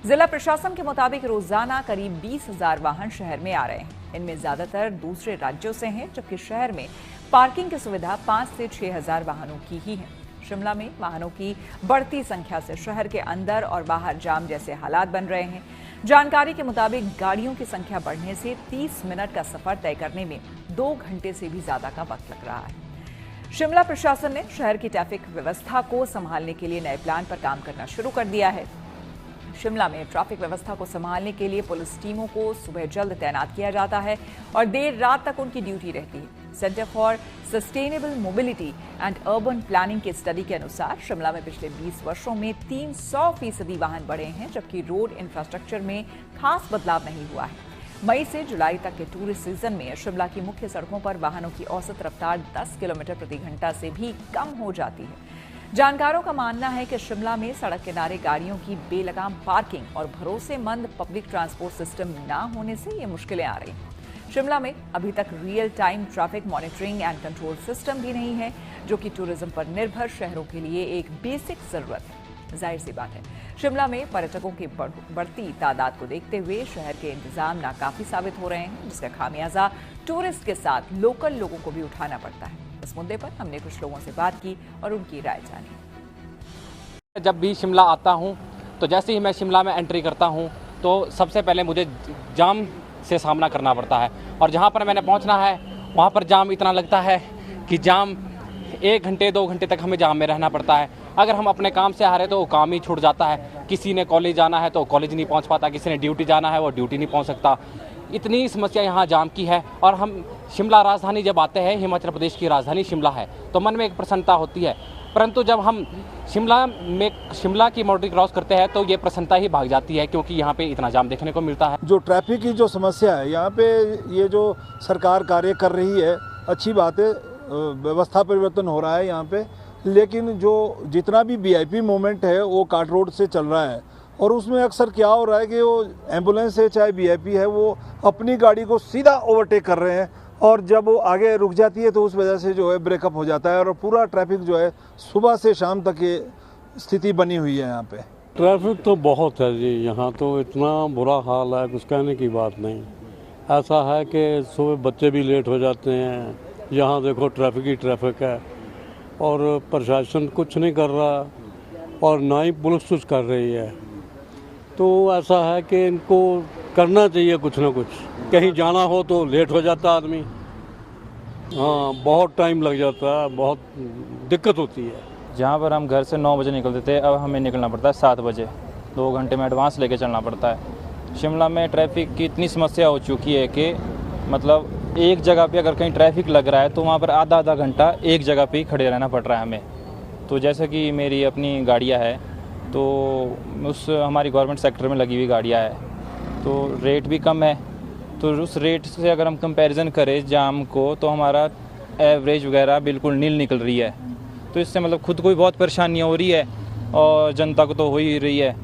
जिला प्रशासन के मुताबिक रोजाना करीब 20,000 वाहन शहर में आ रहे हैं। इनमें ज्यादातर दूसरे राज्यों से हैं, जबकि शहर में पार्किंग की सुविधा 5 से 6 हजार वाहनों की ही है। शिमला में वाहनों की बढ़ती संख्या से शहर के अंदर और बाहर जाम जैसे हालात बन रहे हैं। जानकारी के मुताबिक गाड़ियों की संख्या बढ़ने से 30 मिनट का सफर तय करने में 2 घंटे से भी ज्यादा का वक्त लग रहा है। शिमला प्रशासन ने शहर की ट्रैफिक व्यवस्था को संभालने के लिए नए प्लान पर काम करना शुरू कर दिया है। शिमला में ट्रैफिक व्यवस्था को संभालने के लिए पुलिस टीमों को सुबह जल्द तैनात किया जाता है और देर रात तक उनकी ड्यूटी रहती है। Centre for sustainable mobility and urban planning की स्टडी के अनुसार शिमला में पिछले 20 वर्षों में 300% वाहन बढ़े हैं, जबकि रोड इंफ्रास्ट्रक्चर में खास बदलाव नहीं हुआ है। मई से जुलाई तक के टूरिस्ट सीजन में शिमला की मुख्य सड़कों पर वाहनों की औसत रफ्तार 10 किलोमीटर प्रति घंटा से भी कम हो जाती है। जानकारों का मानना है कि शिमला में सड़क किनारे गाड़ियों की बेलगाम पार्किंग और भरोसेमंद पब्लिक ट्रांसपोर्ट सिस्टम न होने से ये मुश्किलें आ रही हैं। शिमला में अभी तक real time traffic monitoring and control system भी नहीं है, जो कि टूरिज्म पर निर्भर शहरों के लिए एक बेसिक जरूरत है। जाहिर सी बात है, शिमला में पर्यटकों की बढ़ती तादाद को देखते हुए शहर के इंतजाम नाकाफी साबित हो रहे हैं, जिसका खामियाजा टूरिस्ट के साथ लोकल लोगों को भी उठाना पड़ता है। इस मुद्दे पर हमने कुछ लोगों से बात की और उनकी राय जानी। जब भी शिमला आता हूं, तो जैसे ही मैं शिमला में एंट्री करता हूं, तो सबसे पहले मुझे जाम से सामना करना पड़ता है। और जहां पर मैंने पहुंचना है वहां पर जाम इतना लगता है कि जाम 1 घंटे 2 घंटे तक हमें जाम में रहना पड़ता है। अगर हम अपने काम से आ रहे तो वो काम ही छूट जाता है। किसी ने कॉलेज जाना है तो कॉलेज नहीं पहुंच पाता, किसी ने ड्यूटी जाना है वो ड्यूटी नहीं पहुंच सकता। इतनी समस्या यहाँ जाम की है। और हम शिमला राजधानी जब आते हैं, हिमाचल प्रदेश की राजधानी शिमला है, तो मन में एक प्रसन्नता होती है, परंतु जब हम शिमला की बाउंड्री क्रॉस करते हैं तो ये प्रसन्नता ही भाग जाती है, क्योंकि यहाँ पे इतना जाम देखने को मिलता है। जो ट्रैफिक की जो समस्या है यहाँ पे, ये जो सरकार कार्य कर रही है, अच्छी बात है, व्यवस्था परिवर्तन हो रहा है यहाँ पे, लेकिन जो जितना भी वीआईपी मूवमेंट है वो कार्ट रोड से चल रहा है। और उसमें अक्सर क्या हो रहा है कि वो एम्बुलेंस है चाहे वीआईपी है, वो अपनी गाड़ी को सीधा ओवरटेक कर रहे हैं, और जब वो आगे रुक जाती है तो उस वजह से जो है ब्रेकअप हो जाता है, और पूरा ट्रैफिक जो है सुबह से शाम तक ये स्थिति बनी हुई है यहाँ पे। ट्रैफिक तो बहुत है जी, यहाँ तो इतना बुरा हाल है, कुछ कहने की बात नहीं। ऐसा है कि सुबह बच्चे भी लेट हो जाते हैं, यहाँ देखो ट्रैफिक ही ट्रैफिक है, और प्रशासन कुछ नहीं कर रहा और ना ही पुलिस कुछ कर रही है। तो ऐसा है कि इनको करना चाहिए कुछ ना कुछ। कहीं जाना हो तो लेट हो जाता आदमी, हाँ बहुत टाइम लग जाता है, बहुत दिक्कत होती है। जहाँ पर हम घर से 9 बजे निकलते थे, अब हमें निकलना पड़ता है 7 बजे, 2 घंटे में एडवांस लेके चलना पड़ता है। शिमला में ट्रैफिक की इतनी समस्या हो चुकी है कि मतलब एक जगह पे अगर कहीं ट्रैफिक लग रहा है तो वहाँ पर आधा घंटा एक जगह पे ही खड़े रहना पड़ रहा है हमें। तो जैसे कि मेरी अपनी गाड़ियाँ है, तो उस हमारी गवर्नमेंट सेक्टर में लगी हुई गाड़ियाँ है, तो रेट भी कम है, तो उस रेट से अगर हम कंपैरिजन करें जाम को, तो हमारा एवरेज वगैरह बिल्कुल नील निकल रही है। तो इससे मतलब खुद को भी बहुत परेशानियाँ हो रही है और जनता को तो हो ही रही है।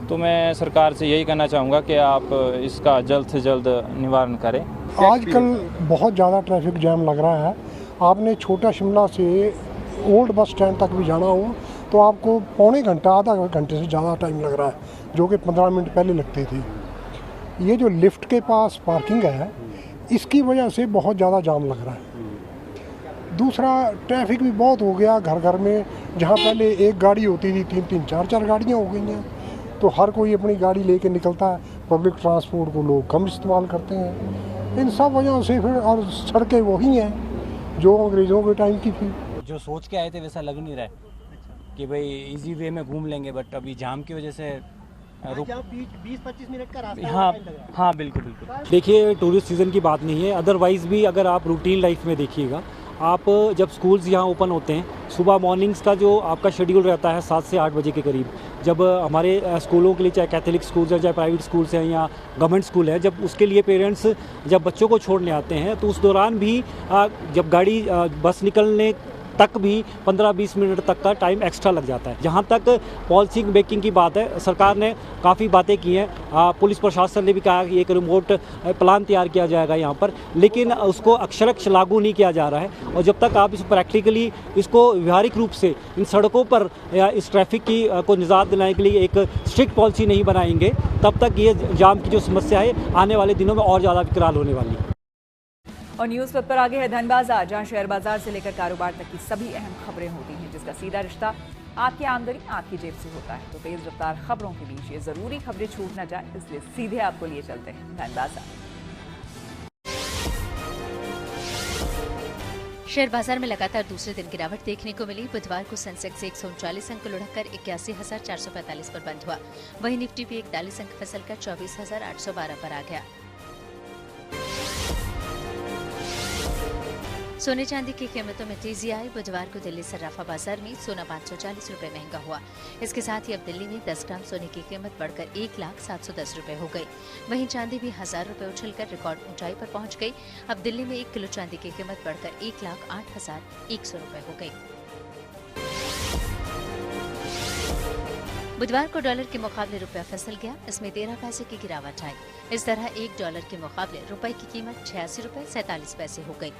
तो मैं सरकार से यही कहना चाहूँगा कि आप इसका जल्द से जल्द निवारण करें। आजकल बहुत ज़्यादा ट्रैफिक जैम लग रहा है। आपने छोटा शिमला से ओल्ड बस स्टैंड तक भी जाना हो तो आपको पौने घंटा आधा घंटे से ज़्यादा टाइम लग रहा है, जो कि 15 मिनट पहले लगती थी। ये जो लिफ्ट के पास पार्किंग है, इसकी वजह से बहुत ज़्यादा जाम लग रहा है। दूसरा, ट्रैफिक भी बहुत हो गया घर घर में। जहाँ पहले एक गाड़ी होती थी, 3-3 4-4 गाड़ियाँ हो गई हैं, तो हर कोई अपनी गाड़ी लेके निकलता है। पब्लिक ट्रांसपोर्ट को लोग कम इस्तेमाल करते हैं। इन सब वजहों से फिर, और सड़कें वही हैं जो अंग्रेज़ों के टाइम की थी। जो सोच के आए थे वैसा लग नहीं रहा है कि भाई इजी वे में घूम लेंगे, बट अभी जाम की वजह से 20-25 मिनट का रास्ता। हाँ बिल्कुल बिल्कुल। देखिए, टूरिस्ट सीज़न की बात नहीं है, अदरवाइज़ भी अगर आप रूटीन लाइफ में देखिएगा, आप जब स्कूल्स यहाँ ओपन होते हैं, सुबह मॉर्निंग्स का जो आपका शेड्यूल रहता है 7 से 8 बजे के करीब, जब हमारे स्कूलों के लिए, चाहे कैथोलिक स्कूल्स हैं, चाहे प्राइवेट स्कूल्स हैं या गवर्नमेंट स्कूल है, जब उसके लिए पेरेंट्स जब बच्चों को छोड़ने आते हैं, तो उस दौरान भी जब गाड़ी बस निकलने तक भी 15-20 मिनट तक का टाइम एक्स्ट्रा लग जाता है। जहाँ तक पॉलिसी मेकिंग की बात है, सरकार ने काफ़ी बातें की हैं। पुलिस प्रशासन ने भी कहा कि एक रिमोट प्लान तैयार किया जाएगा यहाँ पर, लेकिन उसको अक्षरश लागू नहीं किया जा रहा है। और जब तक आप इस प्रैक्टिकली इसको व्यवहारिक रूप से इन सड़कों पर या इस ट्रैफिक की को निजात दिलाने के लिए एक स्ट्रिक्ट पॉलिसी नहीं बनाएंगे, तब तक ये जाम की जो समस्या है आने वाले दिनों में और ज़्यादा विकराल होने वाली है। और न्यूज पेपर पर आगे है धन बाजार, जहां शेयर बाजार से लेकर कारोबार तक की सभी अहम खबरें होती हैं, जिसका सीधा रिश्ता आपकी आमदनी आपकी जेब से होता है। तो तेज रफ्तार खबरों के बीच ये जरूरी खबरें छूट न जाए, इसलिए सीधे आपको लिए चलते हैं धन बाजार। शेयर बाजार में लगातार दूसरे दिन गिरावट देखने को मिली। बुधवार को सेंसेक्स 139 अंक लुढ़ककर 81,445 पर बंद हुआ। वहीं निफ्टी भी 41 अंक फिसलकर 24,812 पर आ गया। सोने चांदी की कीमतों में तेजी आई। बुधवार को दिल्ली सर्राफा बाजार में सोना 540 रुपए महंगा हुआ। इसके साथ ही अब दिल्ली में 10 ग्राम सोने की कीमत बढ़कर 1,710 रुपए हो गई। वहीं चांदी भी 1000 रुपए उछलकर रिकॉर्ड ऊंचाई पर पहुंच गई। अब दिल्ली में 1 किलो चांदी की कीमत बढ़कर 1,08,100 रुपए हो गई। बुधवार को डॉलर के मुकाबले रुपया फिसल गया। इसमें 13 पैसे की गिरावट आई। इस तरह $1 के मुकाबले रुपए की कीमत 86 रुपए 47 पैसे हो गई।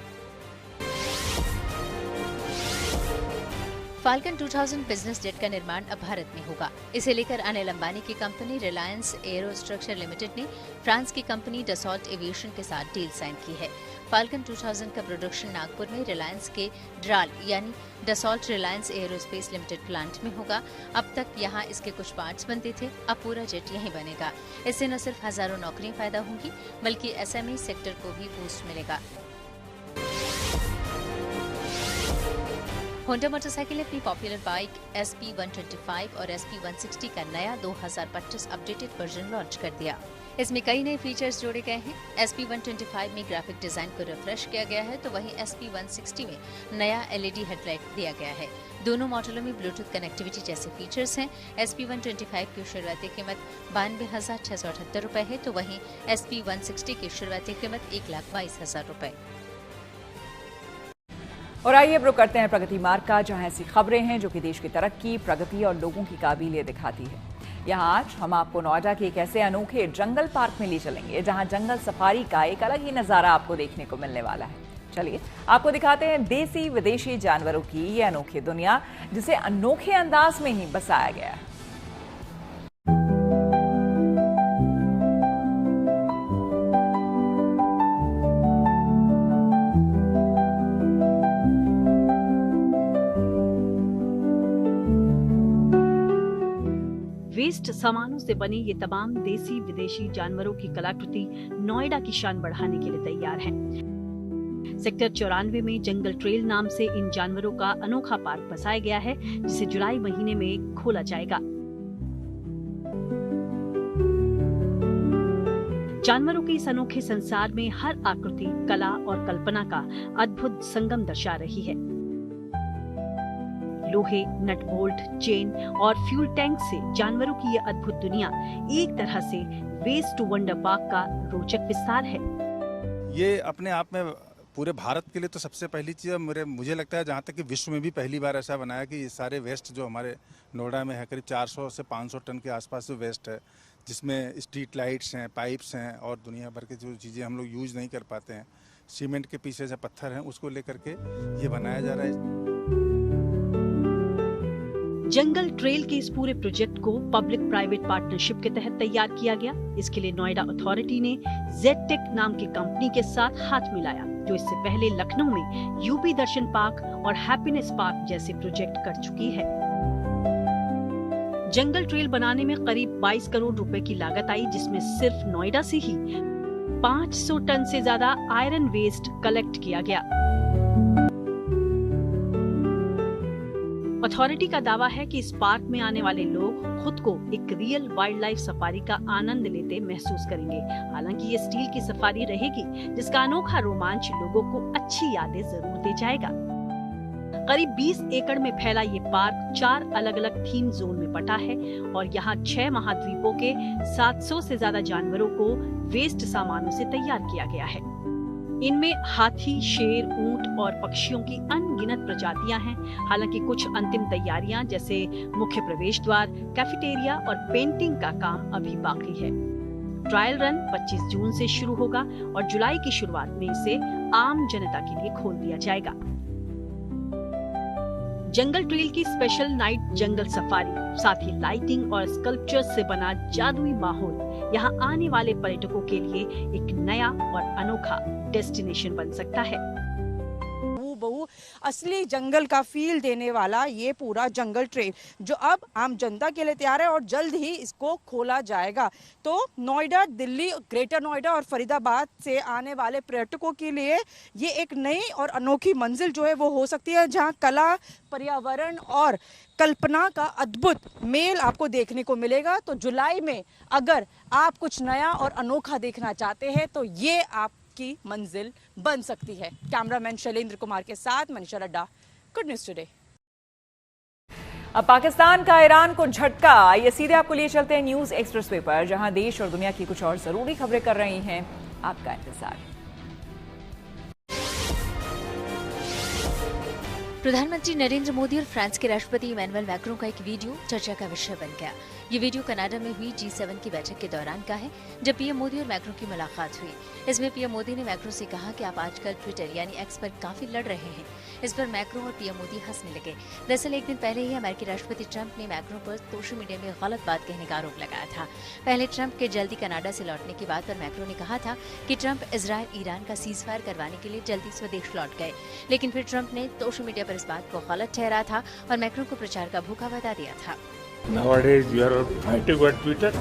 फाल्कन 2000 बिजनेस जेट का निर्माण अब भारत में होगा। इसे लेकर अनिल अंबानी की कंपनी रिलायंस एरोस्ट्रक्चर लिमिटेड ने फ्रांस की कंपनी डसॉल्ट एविएशन के साथ डील साइन की है। फाल्कन 2000 का प्रोडक्शन नागपुर में रिलायंस के ड्राल यानी Dassault Reliance aerospace limited plant में होगा। अब तक यहाँ इसके कुछ पार्ट्स बनते थे, अब पूरा जेट यहीं बनेगा। इससे न सिर्फ हजारों नौकरियां पैदा होंगी, बल्कि एसएमई सेक्टर को भी बूस्ट मिलेगा। होंडा मोटरसाइकिल ने अपनी पॉपुलर बाइक SP125 और SP160 का नया 2025 अपडेटेड वर्जन लॉन्च कर दिया। इसमें कई नए फीचर्स जोड़े गए हैं। SP125 में ग्राफिक डिजाइन को रिफ्रेश किया गया है, तो वहीं SP160 में नया LED हेडलाइट दिया गया है। दोनों मॉडलों में ब्लूटूथ कनेक्टिविटी जैसे फीचर्स हैं। SP125 की शुरुआती कीमत 92,678 रुपए है, तो वहीं SP160 की शुरुआती कीमत 1,22,000 रुपए। और आइए अब रुक करते हैं प्रगति मार्ग का, जहां ऐसी खबरें हैं जो कि देश की तरक्की, प्रगति और लोगों की काबिलियत दिखाती है। यहाँ आज हम आपको नोएडा के एक ऐसे अनोखे जंगल पार्क में ले चलेंगे, जहां जंगल सफारी का एक अलग ही नजारा आपको देखने को मिलने वाला है। चलिए आपको दिखाते हैं देसी विदेशी जानवरों की ये अनोखी दुनिया, जिसे अनोखे अंदाज में ही बसाया गया है। वेस्ट सामानों से बने ये तमाम देसी विदेशी जानवरों की कलाकृति नोएडा की शान बढ़ाने के लिए तैयार है। सेक्टर 94 में जंगल ट्रेल नाम से इन जानवरों का अनोखा पार्क बसाया गया है, जिसे जुलाई महीने में खोला जाएगा। जानवरों के इस अनोखे संसार में हर आकृति कला और कल्पना का अद्भुत संगम दर्शा रही है। लोहे, नट बोल्ट, चेन और फ्यूल टैंक से जानवरों की यह अद्भुत दुनिया एक तरह से वेस्ट टू वंडर पार्क का रोचक विस्तार है। ये अपने आप में पूरे भारत के लिए तो सबसे पहली चीज़ मुझे लगता है, जहाँ तक कि विश्व में भी पहली बार ऐसा बनाया कि ये सारे वेस्ट जो हमारे नोएडा में है, करीब 400 से 500 टन के आसपास जो वेस्ट है, जिसमें स्ट्रीट लाइट्स हैं, पाइप्स हैं और दुनिया भर की जो चीज़ें हम लोग यूज़ नहीं कर पाते हैं, सीमेंट के पीछे से पत्थर हैं, उसको लेकर के ये बनाया जा रहा है। जंगल ट्रेल के इस पूरे प्रोजेक्ट को पब्लिक प्राइवेट पार्टनरशिप के तहत तैयार किया गया। इसके लिए नोएडा अथॉरिटी ने जेडटेक नाम की कंपनी के साथ हाथ मिलाया, जो इससे पहले लखनऊ में यूपी दर्शन पार्क और हैप्पीनेस पार्क जैसे प्रोजेक्ट कर चुकी है। जंगल ट्रेल बनाने में करीब 22 करोड़ रुपए की लागत आई, जिसमें सिर्फ नोएडा से ही 500 टन से ज्यादा आयरन वेस्ट कलेक्ट किया गया। अथॉरिटी का दावा है कि इस पार्क में आने वाले लोग खुद को एक रियल वाइल्ड लाइफ सफारी का आनंद लेते महसूस करेंगे। हालांकि ये स्टील की सफारी रहेगी, जिसका अनोखा रोमांच लोगों को अच्छी यादें जरूर दे जाएगा। करीब 20 एकड़ में फैला ये पार्क 4 अलग अलग थीम जोन में बटा है और यहाँ 6 महाद्वीपों के 700 से ज्यादा जानवरों को वेस्ट सामानों से तैयार किया गया है। इनमें हाथी, शेर, ऊंट और पक्षियों की अनगिनत प्रजातियां हैं। हालांकि कुछ अंतिम तैयारियां जैसे मुख्य प्रवेश द्वार, कैफेटेरिया और पेंटिंग का काम अभी बाकी है। ट्रायल रन 25 जून से शुरू होगा और जुलाई की शुरुआत में इसे आम जनता के लिए खोल दिया जाएगा। जंगल ट्रेल की स्पेशल नाइट जंगल सफारी, साथ ही लाइटिंग और स्कल्पचर से बना जादुई माहौल यहाँ आने वाले पर्यटकों के लिए एक नया और अनोखा डेस्टिनेशन बन सकता है। बहु असली जंगल का फील देने वाला ये पूरा जंगल ट्रेल जो अब आम जनता के लिए तैयार है और जल्द ही इसको खोला जाएगा। तो नोएडा, दिल्ली, ग्रेटर नोएडा और फरीदाबाद से आने वाले पर्यटकों के लिए ये एक नई और अनोखी मंजिल जो है वो हो सकती है, जहां कला, पर्यावरण और कल्पना का अद्भुत मेल आपको देखने को मिलेगा। तो जुलाई में अगर आप कुछ नया और अनोखा देखना चाहते हैं तो ये की मंजिल बन सकती है। कैमरामैन शैलेंद्र कुमार के साथ Manisha Ladda, good news today. अब पाकिस्तान का ईरान को झटका, आइए सीधे आपको लिए चलते हैं न्यूज एक्सप्रेसवे पर, जहां देश और दुनिया की कुछ और जरूरी खबरें कर रही हैं आपका इंतजार। प्रधानमंत्री नरेंद्र मोदी और फ्रांस के राष्ट्रपति इमैनुअल मैक्रों का एक वीडियो चर्चा का विषय बन गया। ये वीडियो कनाडा में हुई G7 की बैठक के दौरान का है, जब पीएम मोदी और मैक्रों की मुलाकात हुई। इसमें पीएम मोदी ने मैक्रों से कहा कि आप आजकल ट्विटर यानी एक्स पर काफी लड़ रहे हैं। इस पर मैक्रों और पीएम मोदी हंसने लगे। दरअसल एक दिन पहले ही अमेरिकी राष्ट्रपति ट्रंप ने मैक्रों पर सोशल मीडिया में गलत बात कहने का आरोप लगाया था। पहले ट्रंप के जल्दी कनाडा से लौटने की बात पर मैक्रों ने कहा था कि ट्रंप इजरायल ईरान का सीजफायर करवाने के लिए जल्दी स्वदेश लौट गए, लेकिन फिर ट्रंप ने सोशल मीडिया पर इस बात को गलत ठहरा था और मैक्रों को प्रचार का भूखा बता दिया था। Nowadays you are fighting on Twitter.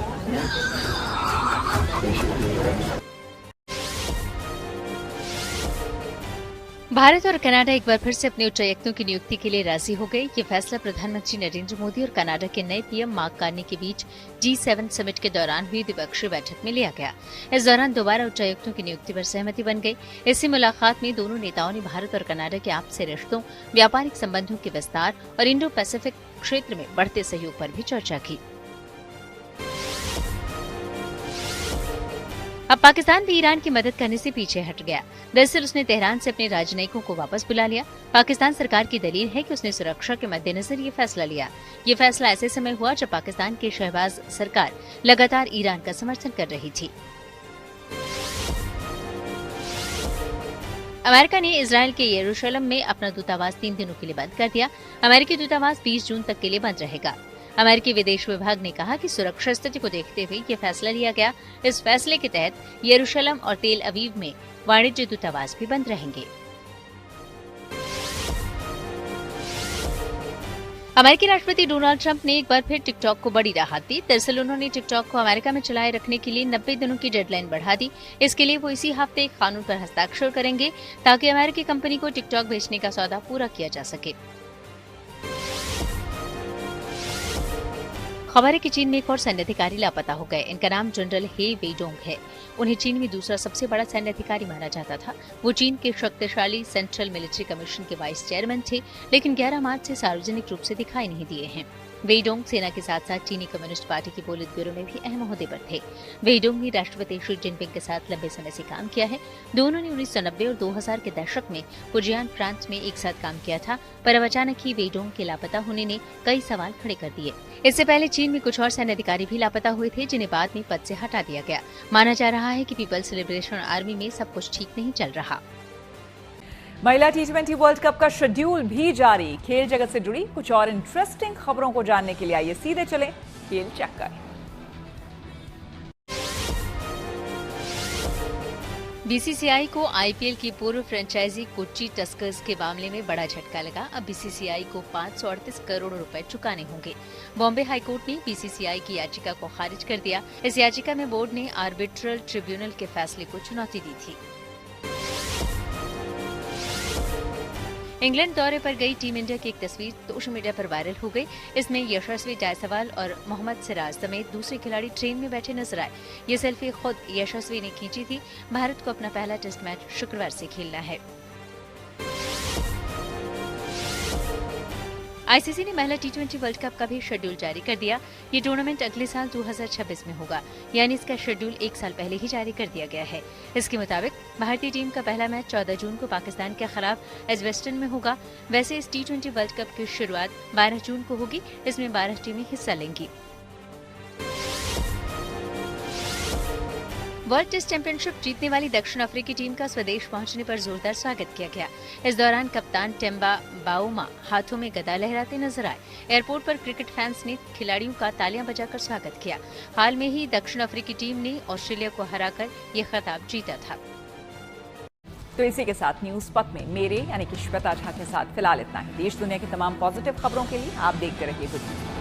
Bharat और कनाडा एक बार फिर से अपने उच्चायुक्तों की नियुक्ति के लिए राजी हो गए। ये फैसला प्रधानमंत्री नरेंद्र मोदी और कनाडा के नए पीएम मार्क कार्नी के बीच G7 समिट के दौरान हुई द्विपक्षीय बैठक में लिया गया। इस दौरान दोबारा उच्चायुक्तों की नियुक्ति पर सहमति बन गई। इसी मुलाकात में दोनों नेताओं ने भारत और कनाडा के आपसी रिश्तों, व्यापारिक संबंधों के विस्तार और इंडो पैसिफिक क्षेत्र में बढ़ते सहयोग पर भी चर्चा की। अब पाकिस्तान भी ईरान की मदद करने से पीछे हट गया। दरअसल उसने तेहरान से अपने राजनयिकों को वापस बुला लिया। पाकिस्तान सरकार की दलील है कि उसने सुरक्षा के मद्देनजर ये फैसला लिया। ये फैसला ऐसे समय हुआ जब पाकिस्तान की शहबाज सरकार लगातार ईरान का समर्थन कर रही थी। अमेरिका ने इजरायल के यरूशलेम में अपना दूतावास 3 दिनों के लिए बंद कर दिया। अमेरिकी दूतावास 20 जून तक के लिए बंद रहेगा। अमेरिकी विदेश विभाग ने कहा कि सुरक्षा स्थिति को देखते हुए ये फैसला लिया गया। इस फैसले के तहत यरूशलेम और तेल अवीव में वाणिज्य दूतावास भी बंद रहेंगे। अमेरिकी राष्ट्रपति डोनाल्ड ट्रंप ने एक बार फिर टिकटॉक को बड़ी राहत दी। दरअसल उन्होंने टिकटॉक को अमेरिका में चलाए रखने के लिए 90 दिनों की डेडलाइन बढ़ा दी। इसके लिए वो इसी हफ्ते एक कानून पर हस्ताक्षर करेंगे ताकि अमेरिकी कंपनी को टिकटॉक बेचने का सौदा पूरा किया जा सके। खबर है कि चीन में एक और सैन्य अधिकारी लापता हो गए। इनका नाम जनरल हे वेडोंग है। उन्हें चीन में दूसरा सबसे बड़ा सैन्य अधिकारी माना जाता था। वो चीन के शक्तिशाली सेंट्रल मिलिट्री कमीशन के वाइस चेयरमैन थे, लेकिन 11 मार्च से सार्वजनिक रूप से दिखाई नहीं दिए हैं। वेडोंग सेना के साथ साथ चीनी कम्युनिस्ट पार्टी के पोलित ब्यूरो में भी अहम ओहदे पर थे। वेडोंग ने राष्ट्रपति शी जिनपिंग के साथ लंबे समय से काम किया है। दोनों ने 1990 और 2000 के दशक में पुजियान, फ्रांस में एक साथ काम किया था, पर अब अचानक ही वेडोंग के लापता होने ने कई सवाल खड़े कर दिए। इससे पहले चीन में कुछ और सैन्य अधिकारी भी लापता हुए थे, जिन्हें बाद में पद से हटा दिया गया। माना जा रहा है कि पीपल्स लिबरेशन आर्मी में सब कुछ ठीक नहीं चल रहा। महिला T20 वर्ल्ड कप का शेड्यूल भी जारी। खेल जगत से जुड़ी कुछ और इंटरेस्टिंग खबरों को जानने के लिए आइए सीधे चलें खेल चक्कर। बीसीसीआई को आईपीएल की पूर्व फ्रेंचाइजी कोच्चि टस्कर्स के मामले में बड़ा झटका लगा। अब बीसीसीआई को 538 करोड़ रुपए चुकाने होंगे। बॉम्बे हाईकोर्ट ने बीसीसीआई की याचिका को खारिज कर दिया। इस याचिका में बोर्ड ने आर्बिट्रल ट्रिब्यूनल के फैसले को चुनौती दी थी। इंग्लैंड दौरे पर गई टीम इंडिया की एक तस्वीर सोशल मीडिया पर वायरल हो गई। इसमें यशस्वी जायसवाल और मोहम्मद सिराज समेत दूसरे खिलाड़ी ट्रेन में बैठे नजर आए। ये सेल्फी खुद यशस्वी ने खींची थी। भारत को अपना पहला टेस्ट मैच शुक्रवार से खेलना है। आईसीसी ने महिला T20 वर्ल्ड कप का भी शेड्यूल जारी कर दिया। ये टूर्नामेंट अगले साल 2026 में होगा, यानी इसका शेड्यूल 1 साल पहले ही जारी कर दिया गया है। इसके मुताबिक भारतीय टीम का पहला मैच 14 जून को पाकिस्तान के खिलाफ एजबेस्टन में होगा। वैसे इस T20 वर्ल्ड कप की शुरुआत 12 जून को होगी। इसमें 12 टीमें हिस्सा लेंगी। वर्ल्ड टेस्ट चैंपियनशिप जीतने वाली दक्षिण अफ्रीकी टीम का स्वदेश पहुंचने पर जोरदार स्वागत किया गया। इस दौरान कप्तान टेम्बा बाउमा हाथों में गदा लहराते नजर आए। एयरपोर्ट पर क्रिकेट फैंस ने खिलाड़ियों का तालियां बजाकर स्वागत किया। हाल में ही दक्षिण अफ्रीकी टीम ने ऑस्ट्रेलिया को हराकर ये खिताब जीता था। तो इसी के साथ न्यूज पथ में मेरे यानी कि श्वेता झा के साथ फिलहाल इतना ही। देश दुनिया की तमाम पॉजिटिव खबरों के लिए आप देखते रहिए गुड न्यूज।